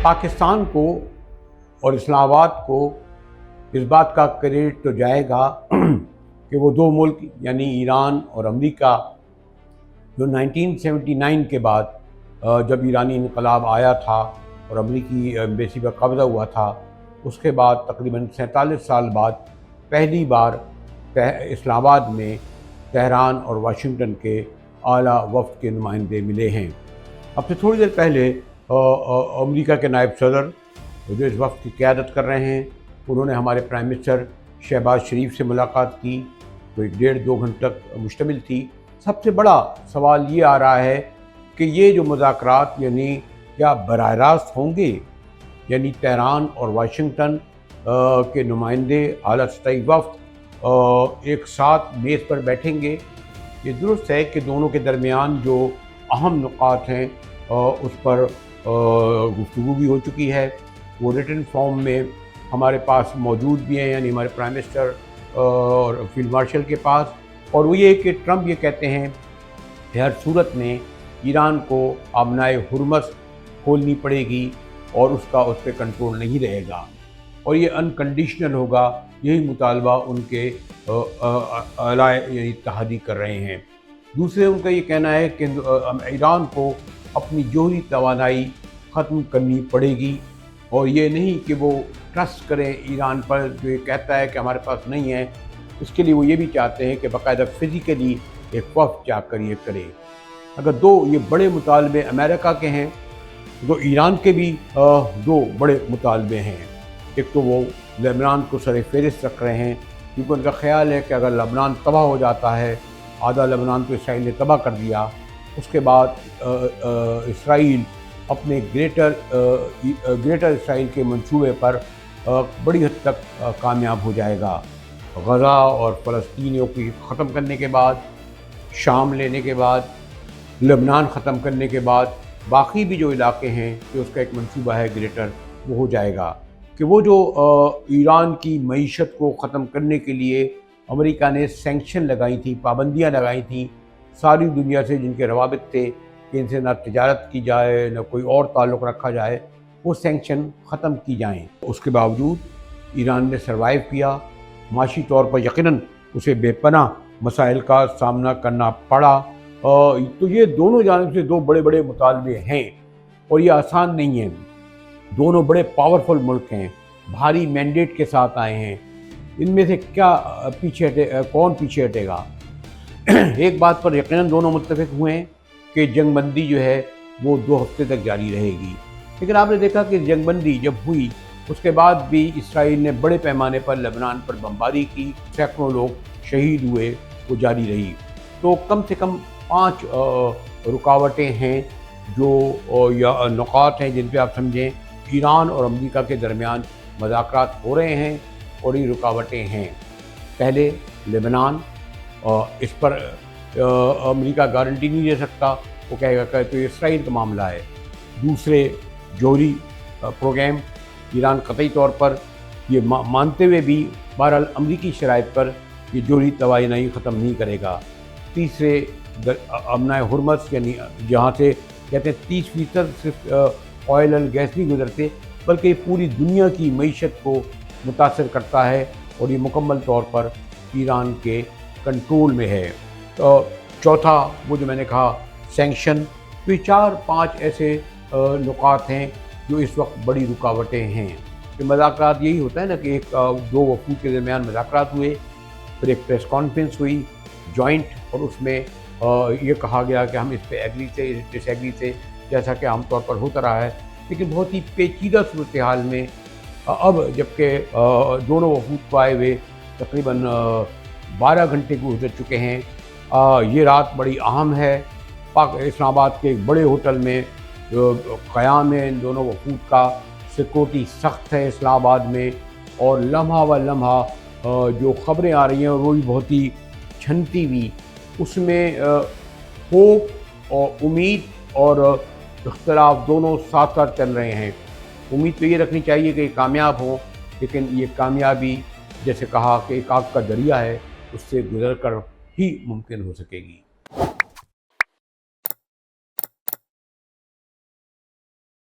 पाकिस्तान को और इस्लामाबाद को इस बात का क्रेडिट तो जाएगा कि वो दो मुल्क यानी ईरान और अमेरिका जो 1979 के बाद जब ईरानी इनकलाब आया था और अमेरिकी एम्बेसी पर कब्ज़ा हुआ था, उसके बाद तकरीबन 47 साल बाद पहली बार इस्लामाबाद में तेहरान और वाशिंगटन के आला वफ़द के नुमाइंदे मिले हैं। अब से थोड़ी देर पहले अमेरिका के नायब सदर जो इस वफ़द की क़यादत कर रहे हैं, उन्होंने हमारे प्राइम मिनिस्टर शहबाज शरीफ से मुलाकात की, तो 1.5-2 घंटे तक मुश्तमिल थी। सबसे बड़ा सवाल ये आ रहा है कि ये जो मुज़ाकरात यानी क्या बराह रास्त होंगे, यानी तेहरान और वाशिंगटन के नुमाइंदे आला सतही वफ़द एक साथ मेज़ पर बैठेंगे। ये दुरुस्त है कि दोनों के दरमियान जो अहम नुकात हैं उस पर गुफ्तगू भी हो चुकी है, वो रिटन फॉर्म में हमारे पास मौजूद भी हैं, यानी हमारे प्राइम मिनिस्टर और फील्ड मार्शल के पास। और वो ये कि ट्रंप ये कहते हैं कि हर सूरत में ईरान को आबनाए हुर्मस खोलनी पड़ेगी और उसका उस पर कंट्रोल नहीं रहेगा और ये अनकंडीशनल होगा। यही मुतालबा उनके अलाए यानी इत्तेहादी कर रहे हैं। दूसरे उनका ये कहना है कि ईरान को अपनी जोहरी तवानाई ख़त्म करनी पड़ेगी और ये नहीं कि वो ट्रस्ट करें ईरान पर जो ये कहता है कि हमारे पास नहीं है। इसके लिए वो ये भी चाहते हैं कि बाकायदा फ़िज़िकली एक वफ़द जाकर ये करे। अगर दो ये बड़े मुतालबे अमेरिका के हैं तो ईरान के भी दो बड़े मुतालबे हैं। एक तो वो लेबनान को सर फ़हरिस्त रख रहे हैं, क्योंकि उनका ख्याल है कि अगर लेबनान तबाह हो जाता है, आधा लेबनान तो इसराइल ने तबाह कर दिया, उसके बाद इसराइल अपने ग्रेटर इसराइल के मंसूबे पर बड़ी हद तक कामयाब हो जाएगा। गज़ा और फ़लस्तीनियों की ख़त्म करने के बाद, शाम लेने के बाद, लेबनान ख़त्म करने के बाद बाकी भी जो इलाके हैं कि उसका एक मंसूबा है ग्रेटर, वो हो जाएगा। कि वो जो ईरान की मईशत को ख़त्म करने के लिए अमेरिका ने सैंक्शन लगाई थी, पाबंदियाँ लगाई थी सारी दुनिया से, जिनके रवाबित थे कि इनसे ना तिजारत की जाए ना कोई और ताल्लुक़ रखा जाए, वो सैंक्शन ख़त्म की जाएँ। उसके बावजूद ईरान ने सर्वाइव किया। माशी तौर पर यकीनन उसे बेपनाह मसाइल का सामना करना पड़ा। तो ये दोनों जानिब से दो बड़े बड़े मुतालबे हैं और ये आसान नहीं है। दोनों बड़े पावरफुल मुल्क हैं, भारी मैंडेट के साथ आए हैं। इनमें से क्या कौन पीछे हटेगा? एक बात पर यकीनन दोनों मुत्तफ़िक हुए हैं कि जंगबंदी जो है वो 2 हफ्ते तक जारी रहेगी। लेकिन आपने देखा कि जंगबंदी जब हुई उसके बाद भी इसराइल ने बड़े पैमाने पर लेबनान पर बमबारी की, सैकड़ों लोग शहीद हुए, वो जारी रही। तो कम से कम 5 रुकावटें हैं जो या नुकात हैं जिन पे आप समझें ईरान और अमेरिका के दरमियान मुज़ाकरात हो रहे हैं और ये रुकावटें हैं। पहले लेबनान, इस पर अमेरिका गारंटी नहीं दे सकता, वो कहेगा कि तो इसराइल का मामला है। दूसरे जोहरी प्रोग्राम ईरान कतई तौर पर ये मानते हुए भी बहरहाल अमरीकी शराइत पर ये जोहरी तवानाई ख़त्म नहीं करेगा। तीसरे अमनाए हुर्मस, यानी जहाँ से कहते हैं 30% सिर्फ ऑयल और गैस नहीं गुजरते, बल्कि पूरी दुनिया की मईशत को मुतासर करता है और ये मुकम्मल तौर पर ईरान के कंट्रोल में है। तो चौथा वो जो मैंने कहा सैंक्शन। तो ये 4-5 ऐसे नुकात हैं जो इस वक्त बड़ी रुकावटें हैं। कि मज़ाकरात यही होता है ना कि दो वफूद के दरमियान मज़ाकरात हुए, फिर एक प्रेस कॉन्फ्रेंस हुई जॉइंट, और उसमें ये कहा गया कि हम इस पे एग्री थे, डिसएग्री थे, जैसा कि आमतौर पर होता रहा है। लेकिन बहुत ही पेचीदा सूरत हाल में अब जबकि दोनों वफूद को आए हुए तकरीबन 12 घंटे गुजर चुके हैं, ये रात बड़ी अहम है। इस्लामाबाद के एक बड़े होटल में क़याम है इन दोनों वफूद का। सिक्योरिटी सख्त है इस्लामाबाद में और लम्हा व लम्हा जो ख़बरें आ रही हैं और वो भी बहुत ही छनती हुई, उसमें होप और उम्मीद और इख्तलाफ दोनों साथ साथ चल रहे हैं। उम्मीद तो ये रखनी चाहिए कि कामयाब हो, लेकिन ये कामयाबी जैसे कहा कि एक आग का दरिया है, उससे गुजर कर ही मुमकिन हो सकेगी।